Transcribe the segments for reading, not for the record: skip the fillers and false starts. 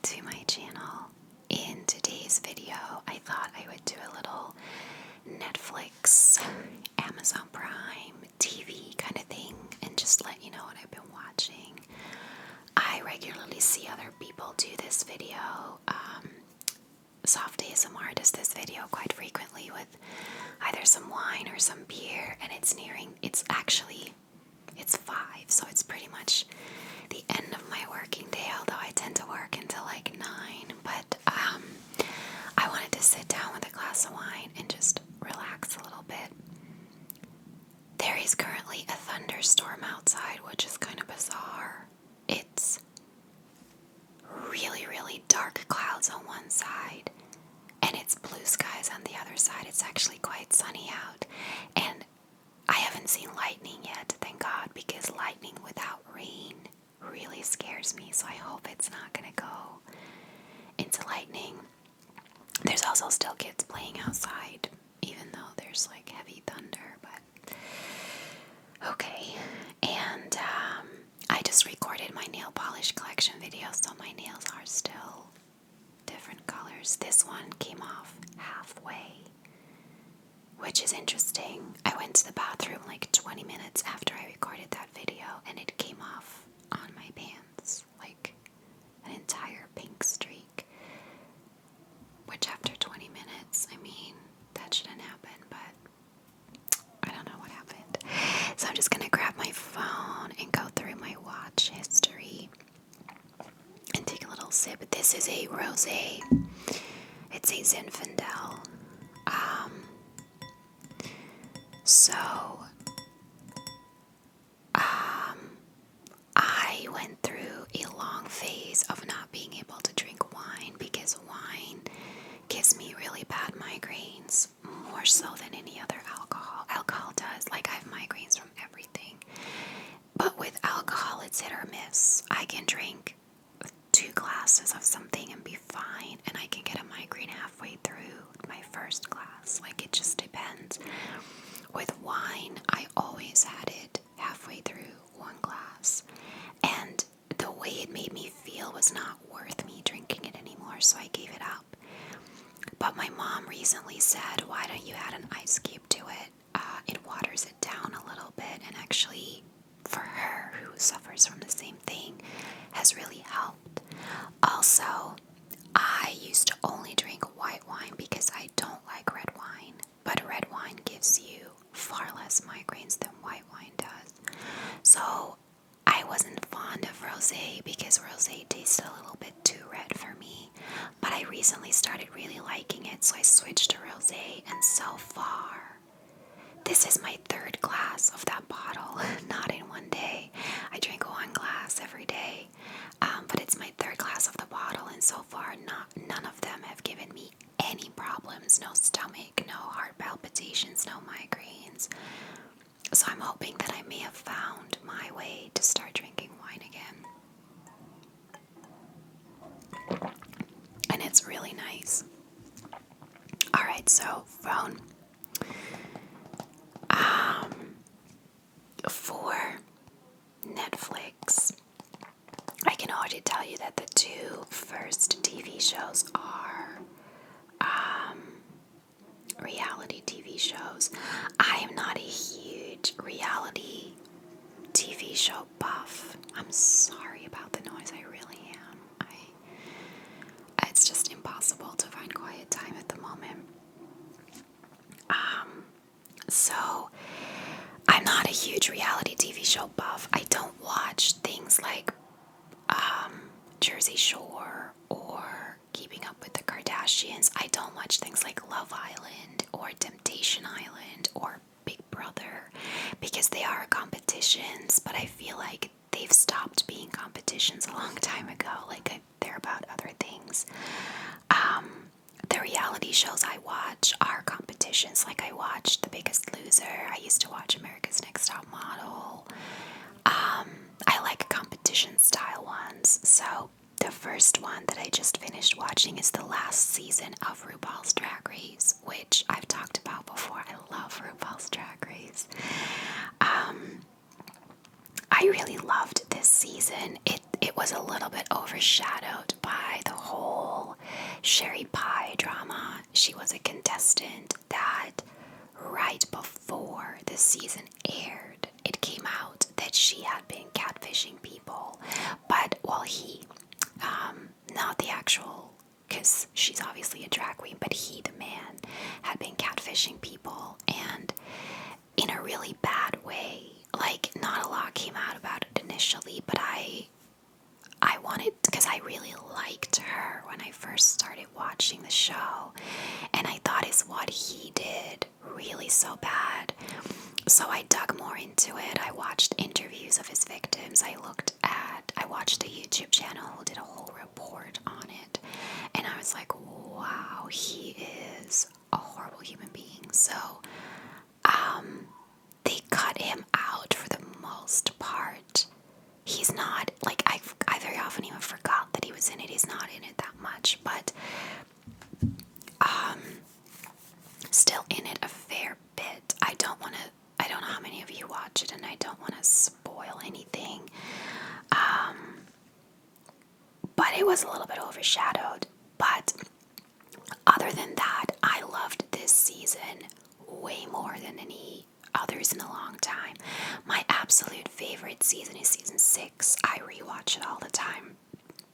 back to my channel. In today's video, I thought I would do a little Netflix, Amazon Prime, TV kind of thing and just let you know what I've been watching. I regularly see other people do this video. Soft ASMR does this video quite frequently with either some wine or some beer, and it's 5, so it's pretty much the end of my working day, although I tend to work until like 9, but I wanted to sit down with a glass of wine and just relax a little bit. There is currently a thunderstorm outside, which is kind of bizarre. It's really, really dark clouds on one side, and it's blue skies on the other side. It's actually quite sunny out, and I haven't seen lightning yet, thank God, because lightning without rain really scares me, so I hope it's not gonna go into lightning. There's also still kids playing outside, even though there's like heavy thunder, but okay. And I just recorded my nail polish collection video, so my nails are still different colors. This one came off halfway, which is interesting. I went to the bathroom like 20 minutes after I recorded that video, and it came off on my pants, like an entire pink streak, which after 20 minutes, I mean, that shouldn't happen, but I don't know what happened. So I'm just gonna grab my phone and go through my watch history and take a little sip. This is a rosé. It's a Zinfandel. I went through a long phase of not being able to drink wine because wine gives me really bad migraines, more so than any other alcohol. Alcohol does, like I have migraines from everything. But with alcohol, it's hit or miss. I can drink 2 glasses of something and be fine, and I can get a migraine halfway through my first glass. Like, it just depends. With wine, I always had it halfway through 1 glass, and the way it made me feel was not worth me drinking it anymore, so I gave it up. But my mom recently said, why don't you add an ice cube to it? It waters it down a little bit, and actually, for her, who suffers from the same thing, has really helped. Also, I used to only drink white wine because I don't like red wine, but red wine gives you far less migraines than white wine does. So I wasn't fond of rosé because rosé tasted a little bit too red for me, but I recently started really liking it, so I switched to rosé, and so far, this is my 3rd glass of that bottle, not in one day. I drink 1 glass every day, but it's my 3rd glass of the bottle, and so far none of them have given me any problems. No stomach, no heart palpitations, no migraines. So I'm hoping that I may have found my way to start drinking wine again. And it's really nice. Alright, so phone. For Netflix, I can already tell you that the 2 first TV shows are reality TV shows. I am not a huge reality TV show buff. I'm sorry about the noise, I really am. It's just impossible to find quiet time at the moment. So I'm not a huge reality TV show buff. I don't watch things like Jersey Shore or Keeping Up with the Kardashians. I don't watch things like Love Island or Temptation Island or Big Brother because they are competitions, but I feel like they've stopped being competitions a long time ago. Like, they're about other things. The reality shows I watch are competitions. Like, I watch The Biggest Loser. I used to watch America's Next Top Model. I like competition style ones. So the first one that I just finished watching is the last season of RuPaul's Drag Race, which I've talked about before. I love RuPaul's Drag Race. I really loved this season. It was a little bit overshadowed by the whole Sherry Pie drama. She was a contestant that right before the season aired, it came out that she had been catfishing people. But well, he, not the actual, because she's obviously a drag queen, but he, the man, had been catfishing people, and in a really bad way. Like, not a lot came out about it initially, but I wanted, because I really liked her when I first started watching the show, and I thought is what he did really so bad. So I dug more into it. I watched interviews of his victims. I watched a YouTube channel who did a whole report on it, and I was like, wow, he is a horrible human being. So, they cut him out for the most part. He's not, like, I very often even forgot that he was in it. He's not in it that much, but still in it a fair bit. I don't know how many of you watch it, and I don't want to spoil anything. But it was a little bit overshadowed. But other than that, I loved this season way more than any others in a long time. My absolute favorite season is season 6. I rewatch it all the time.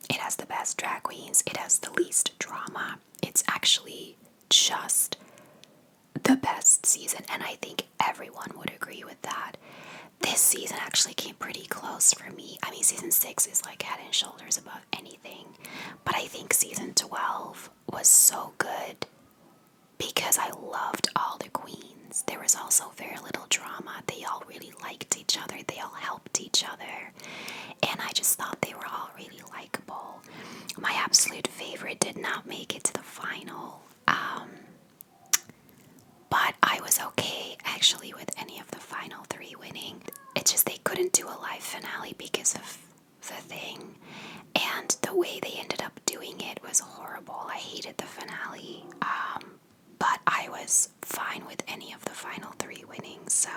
It has the best drag queens. It has the least drama. It's actually just the best season, and I think everyone would agree with that. This season actually came pretty close for me. I mean, season 6 is like head and shoulders above anything, but I think season 12 was so good because I loved all the queens. There was also very little drama. They all really liked each other. They all helped each other, and I just thought they were all really likable. My absolute favorite did not make it to the final, but I was okay actually with any of the final 3 winning. It's just they couldn't do a live finale because of the thing, and the way they ended up doing it was horrible. I hated the finale, but I was fine with any of the final 3 winning, so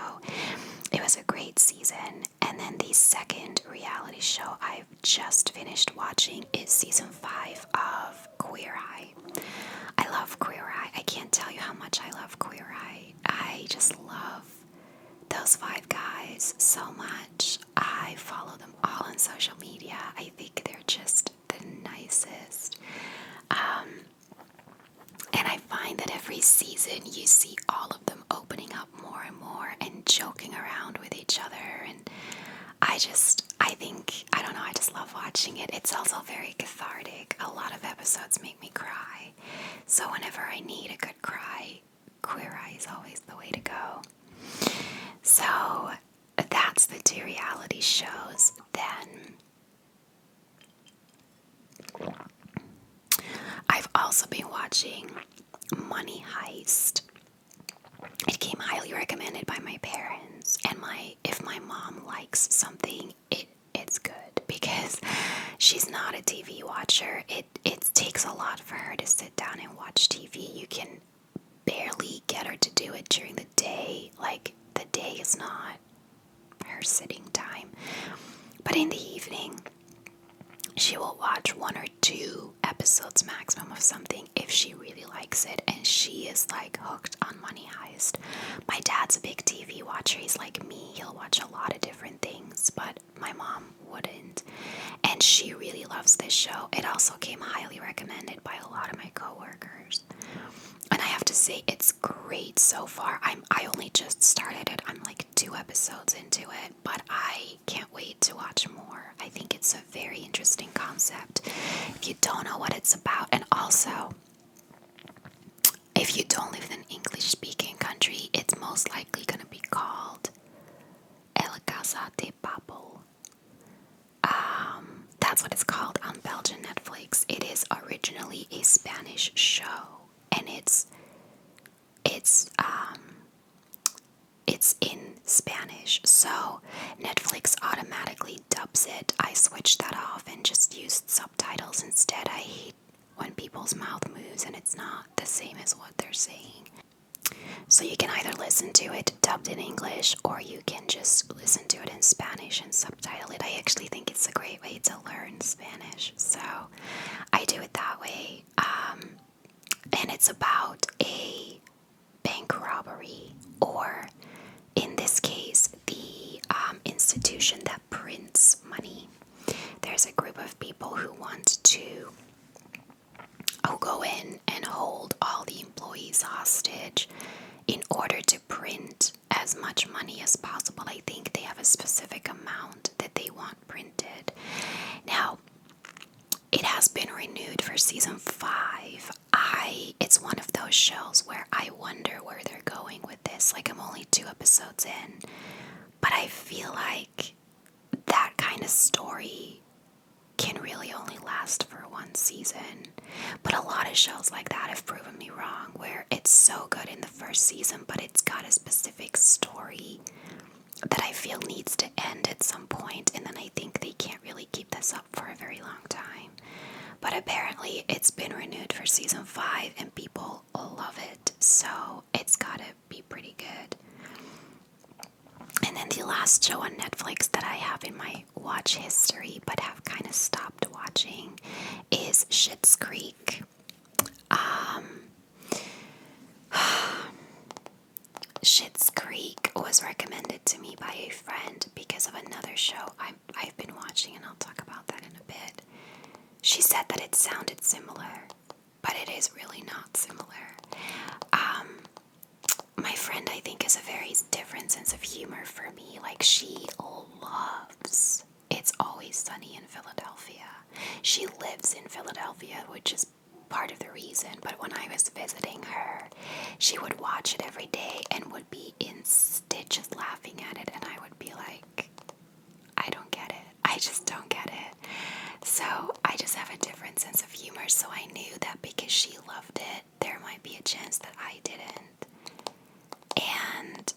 it was a great season. And then the second reality show I've just finished watching is season 5 of Queer Eye. I love Queer Eye. I can't tell you how much I love Queer Eye. I just love those 5 guys so much. I follow them all on social media. I think they're just the nicest. And I find that every season you see all of them opening up more and more and joking around with each other. And I don't know, I just love watching it. It's also very cathartic. A lot of episodes make me cry. So whenever I need a good cry, Queer Eye is always the way to go. So that's the 2 reality shows. Then I've also been watching Money Heist. It came highly recommended by my parents, and if my mom likes something, it's good because she's not a TV watcher. It takes a lot for her to sit down and watch TV. You can barely get her to do it during the day. Like, the day is not her sitting time. But in the evening, she will watch 1 or 2 episodes maximum of something if she really likes it, and she is like hooked on Money Heist. My dad's a big TV watcher. He's like me. He'll watch a lot of different things, but my mom wouldn't, and she really loves this show. It also came highly recommended by a lot of my coworkers, and I have to say it's great so far. I only just started it. I'm like 2 episodes into it, but I can't wait to watch more. I think it's a very interesting concept if you don't know what it's about, and also if you don't live in an English-speaking country, it's most likely going to be called El Casa de Papel. That's what it's called on Belgian Netflix. It is originally a Spanish show, and it's in Spanish, so Netflix automatically dubs it. I switched that off and just used subtitles instead. I hate when people's mouth moves and it's not the same as what they're saying. So you can either listen to it dubbed in English, or you can just listen to it in Spanish and subtitle it. I actually think it's a great way to learn Spanish. So I do it that way. And it's about a bank robbery, or in this case, the institution that prints money. There's a group of people who want to go in and hold all the employees hostage in order to print as much money as possible. I think they have a specific amount that they want printed. Now, it has been renewed for season 5. It's one of those shows where I wonder where they're going with this. Like, I'm only 2 episodes in, but I feel like that kind of story can really only last for 1 season. But a lot of shows like that have proven me wrong, where it's so good in the first season, but it's got a specific story that I feel needs to end at some point, and then I think they can't really keep this up for a very long time. But apparently it's been renewed for season 5 and people love it, so it's gotta be pretty good. And then the last show on Netflix that I have in my watch history but have kind of stopped watching is Schitt's Creek. Schitt's Creek was recommended to me by a friend because of another show I've been watching, and I'll talk about that in a bit. She said that it sounded similar, but it is really not similar. My friend, I think, has a very different sense of humor for me. Like, she loves It's Always Sunny in Philadelphia. She lives in Philadelphia, which is part of the reason. But when I was visiting her, she would watch it every day and would be in stitches laughing at it. And I would be like, I don't get it. I just don't get it. So I just have a different sense of humor. So I knew that because she loved it, there might be a chance that I didn't. And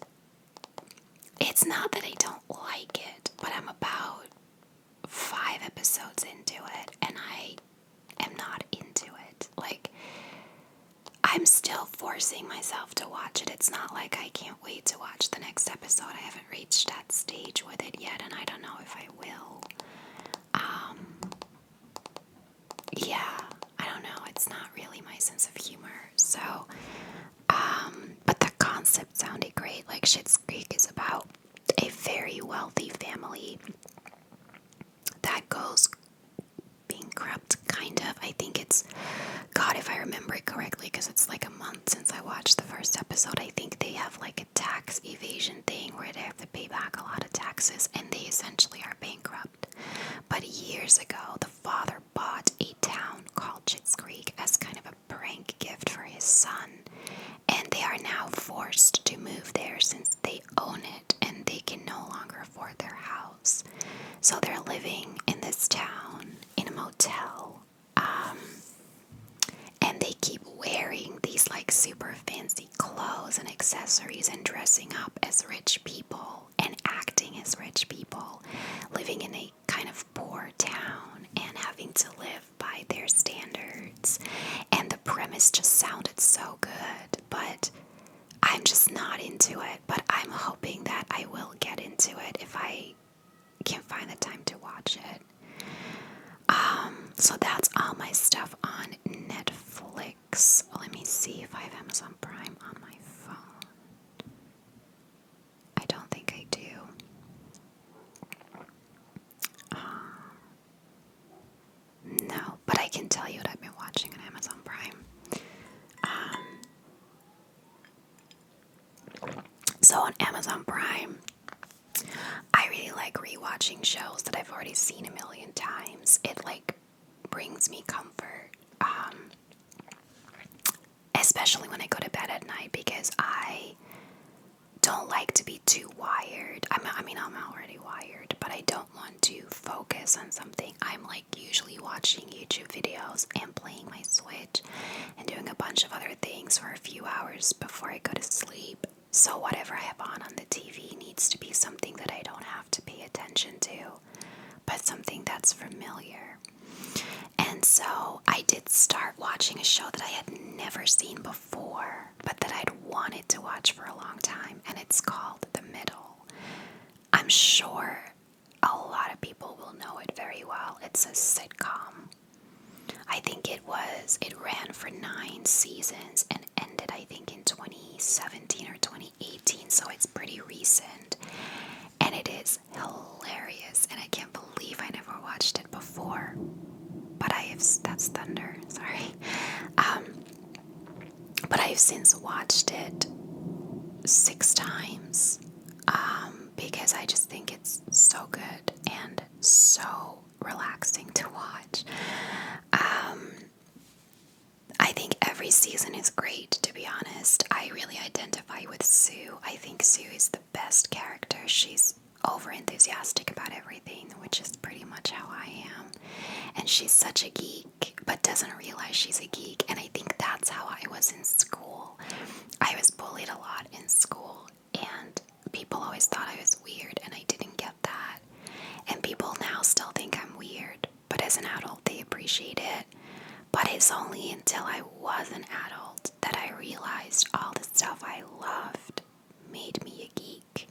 it's not that I don't like it, but I'm about 5 episodes into it, and I am not into it. Like, I'm still forcing myself to watch it. It's not like I can't wait to watch the next episode. I haven't reached that stage with it yet, and I don't know if I will. Yeah, I don't know. It's not really my sense of humor. So, but the concept sounded great. Like, Schitt's Creek is about a very wealthy family that goes bankrupt, kind of. I think it's, God, if I remember it correctly, because it's like a month since I watched the first episode, I think they have like a tax evasion thing where they have to pay back a lot of taxes, and they essentially are bankrupt. But years ago, the father bought a town called Schitt's Creek as kind of a prank gift for his son, and they are now forced to move there since they own it and they can no longer afford their house. So they're living in this town in a motel, and they keep wearing these like super fancy clothes and accessories and dressing up as rich people and acting as rich people, living in a kind of poor town and having to live by their standards. And the premise just sounded so good, but I'm just not into it. But I'm hoping that I will get into it if I can find the time to watch it. So that's all my stuff on Netflix. Let me see if I have Amazon Prime on my phone. I don't think I do. No, but I can tell you what I've been watching on Amazon Prime. So on Amazon Prime, I really like rewatching shows that I've already seen a million times. It like brings me comfort, especially when I go to bed at night, because I don't like to be too wired. I'm already wired, but I don't want to focus on something. I'm like usually watching YouTube videos and playing my Switch and doing a bunch of other things for a few hours before I go to sleep. So whatever I have on the TV needs to be something that I don't have to pay attention to, but something that's familiar. And so I did start watching a show that I had never seen before, but that I'd wanted to watch for a long time, and it's called The Middle. I'm sure a lot of people will know it very well. It's a sitcom. I think it ran for 9 seasons and ended, I think, in 2017 or 2018, so it's pretty recent. And it is hilarious, and I can't believe I never watched it before. But that's thunder, sorry. But I've since watched it 6 times, because I just think it's so good and so relaxing to watch. I think every season is great, to be honest. I really identify with Sue. I think Sue is the best character. She's over enthusiastic about everything, which is pretty much how I am. And she's such a geek, but doesn't realize she's a geek. And I think that's how I was in school. I was bullied a lot in school, and people always thought I was weird, and I didn't get that. And people now still think I'm weird, but as an adult, they appreciate it. But it's only until I was an adult that I realized all the stuff I loved made me a geek.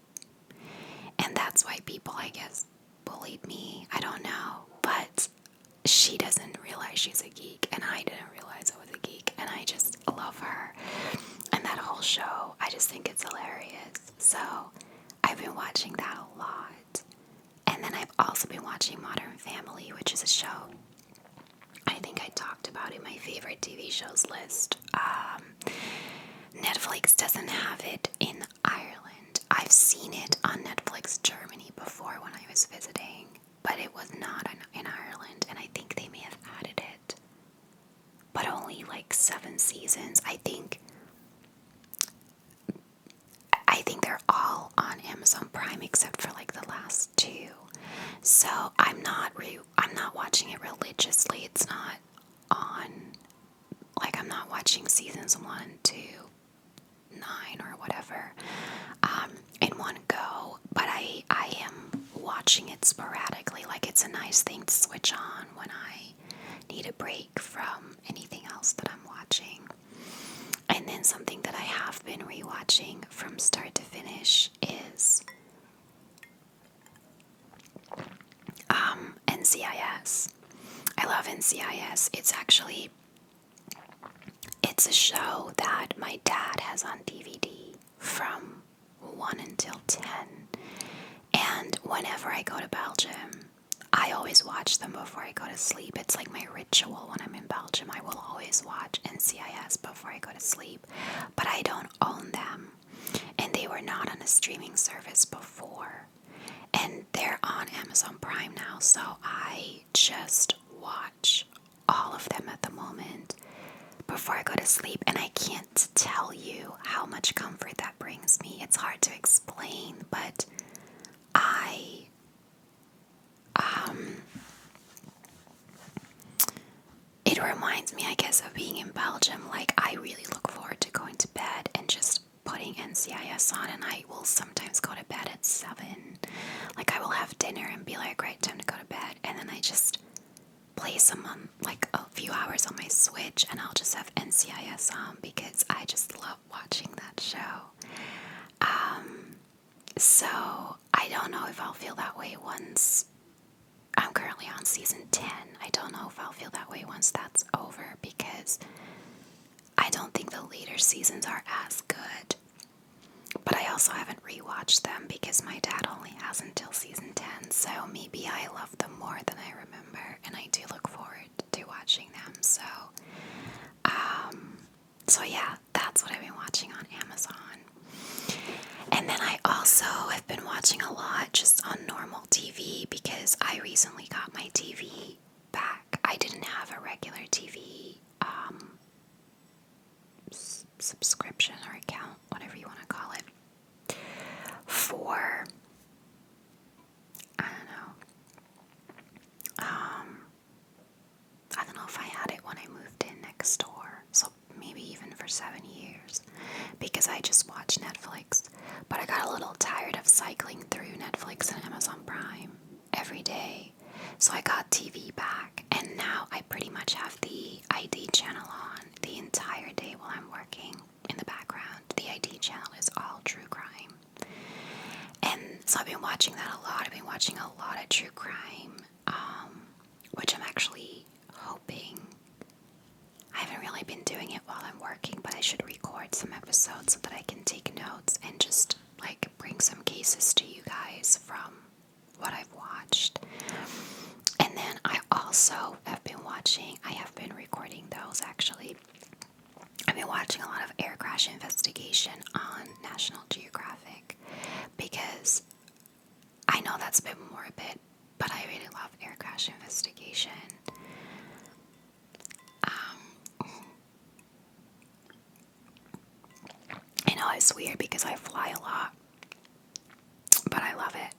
And that's why people, I guess, bullied me. I don't know. But she doesn't realize she's a geek, and I didn't realize I was a geek. And I just love her. And that whole show, I just think it's hilarious. So I've been watching that a lot. And then I've also been watching Modern Family, which is a show I think I talked about in my favorite TV shows list. Netflix doesn't have it in Ireland. I've seen it on Netflix Germany before when I was visiting, but it was not in Ireland, and I think they may have added it. But only like 7 seasons. I think they're all on Amazon Prime except for like the last 2. So I'm not watching it religiously. It's not on, like, I'm not watching seasons 1 to 9 or whatever in one go, but I am watching it sporadically. Like, it's a nice thing to switch on when I need a break from anything else that I'm watching. And then something that I have been rewatching from start to finish is NCIS. I love NCIS. It's a show that my dad has on DVD from 1 until 10. And whenever I go to Belgium, I always watch them before I go to sleep. It's like my ritual when I'm in Belgium. I will always watch NCIS before I go to sleep. But I don't own them. And they were not on a streaming service before. And they're on Amazon Prime now, so I just watch all of them at the moment before I go to sleep. And I can't tell you how much comfort that brings me. It's hard to explain, but it reminds me, I guess, of being in Belgium. Like, I really look forward to going to bed and just putting NCIS on, and I will sometimes go to bed at 7. Like, I will have dinner and be like, right, time to go to bed, and then I just play some like a few hours on my Switch, and I'll just have NCIS on because I just love watching that show. So I don't know if I'll feel that way once I'm currently on season 10. I don't know if I'll feel that way once that's over, because I don't think the later seasons are as good. But I also haven't rewatched them because my dad only has until season 10, so maybe I love them more than I remember, and I do look forward to watching them. So yeah, that's what I've been watching on Amazon. And then I also have been watching a lot just on normal TV because I recently got my TV back. I didn't have a regular TV subscription or account, whatever you want to call it, for, I don't know if I had it when I moved in next door, so maybe even for 7 years, because I just watch Netflix. But I got a little tired of cycling through Netflix and Amazon Prime every day, so I got TV back, and now I pretty much have the ID channel on the entire day while I'm working in the background. The ID channel is all true crime. And So I've been watching that a lot. I've been watching a lot of true crime, which I'm actually hoping. I haven't really been doing it while I'm working, but I should record some episodes so that I can take notes and just like bring some cases to you guys from what I've watched. And then I also have been recording those actually. I've been watching a lot of air crash investigation on National Geographic because I know that's a bit morbid, but I really love air crash investigation. I know it's weird because I fly a lot, but I love it.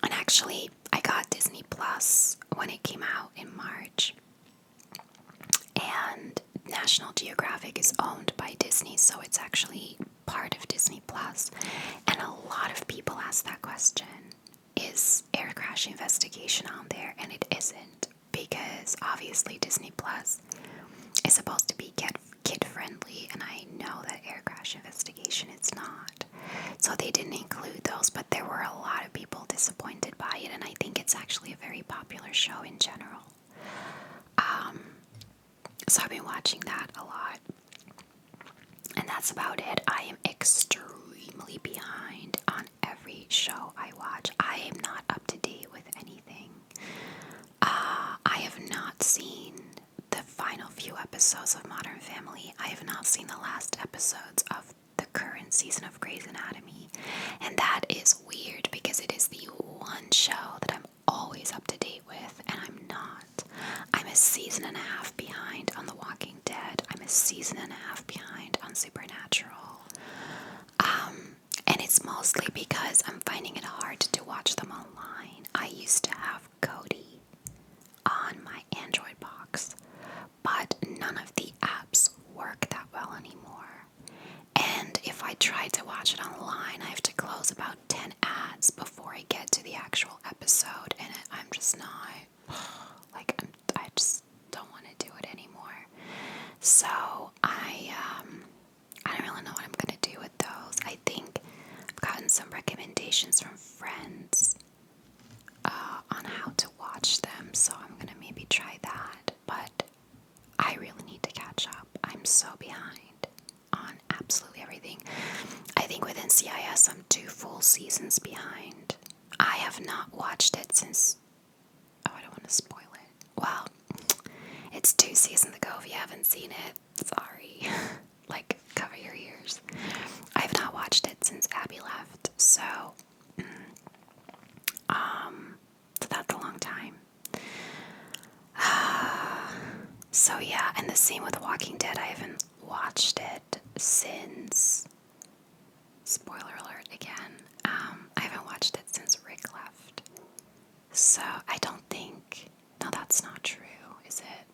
And actually, I got Disney Plus when it came out in March. And National Geographic is owned by Disney, so it's actually part of Disney Plus. And a lot of people ask that question, is air crash investigation on there? And it isn't, because obviously Disney Plus is supposed to be kid friendly, and I know that air crash investigation is not. So they didn't include those, but there were a lot of people disappointed by it, and I think it's actually a very popular show in general. So I've been watching that a lot. And that's about it. I am extremely behind on every show I watch. I am not up to date with anything. I have not seen the final few episodes of Modern Family. I have not seen the last episodes of the current season of Grey's Anatomy. And that is weird because it is the one show that I'm always up to date with, and I'm not. I'm a season and a half behind on The Walking Dead. I'm a season and a half behind on Supernatural. And it's mostly because I'm finding it hard to watch them online. I used to have Kodi on my Android box, but none of the apps work that well anymore. And if I try to watch it online, I have to close about 10 ads before I get to the actual episode, and I'm just not, I just don't want to do it anymore. So I don't really know what I'm going to do with those. I think I've gotten some recommendations from friends on how to watch them, so I'm going to maybe try that, but I really need to catch up. I'm so behind on absolutely everything. I think with NCIS I'm 2 full seasons behind. I have not watched it since, I don't want to spoil it. Well, it's 2 seasons ago. If you haven't seen it, sorry. Cover your ears. I have not watched it since Abby left, so that's a long time. So yeah, and the same with Walking Dead. I haven't watched it since, spoiler alert again, I haven't watched it since Rick left. So I don't think, no, that's not true, is it?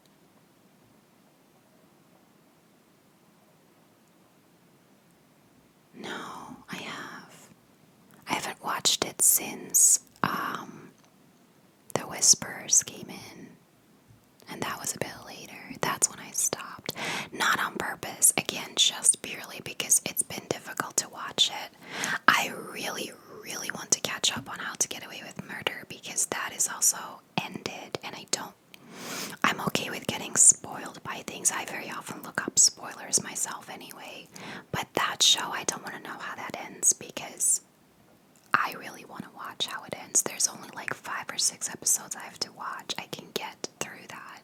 No, I have. I haven't watched it since The Whispers came in, and that was a bit later. That's when I stopped. Not on purpose, again, just purely because it's been difficult to watch it. I really, really want to catch up on How to Get Away with Murder because that is also ended, and I'm okay with getting spoiled by things. I very often look up spoilers myself anyway, but that show, I don't want to know how that ends because I really want to watch how it ends. There's only 5 or 6 episodes I have to watch. I can get through that.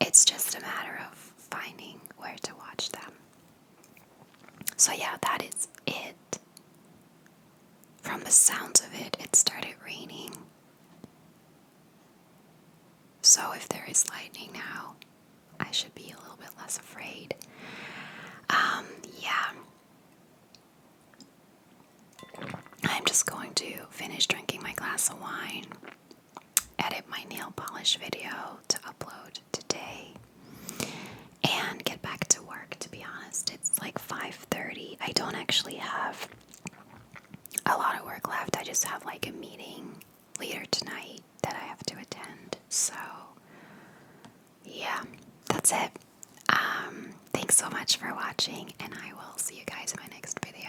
It's just a matter of finding where to watch them. So yeah, that is it. From the sounds of it, it started raining. So if there is lightning now, I should be a little bit less afraid. Yeah. I'm just going to finish drinking my glass of wine, edit my nail polish video to upload today, and get back to work. To be honest, it's 5:30. I don't actually have a lot of work left. I just have a meeting later tonight that I have to attend. So yeah, that's it. Thanks so much for watching, and I will see you guys in my next video.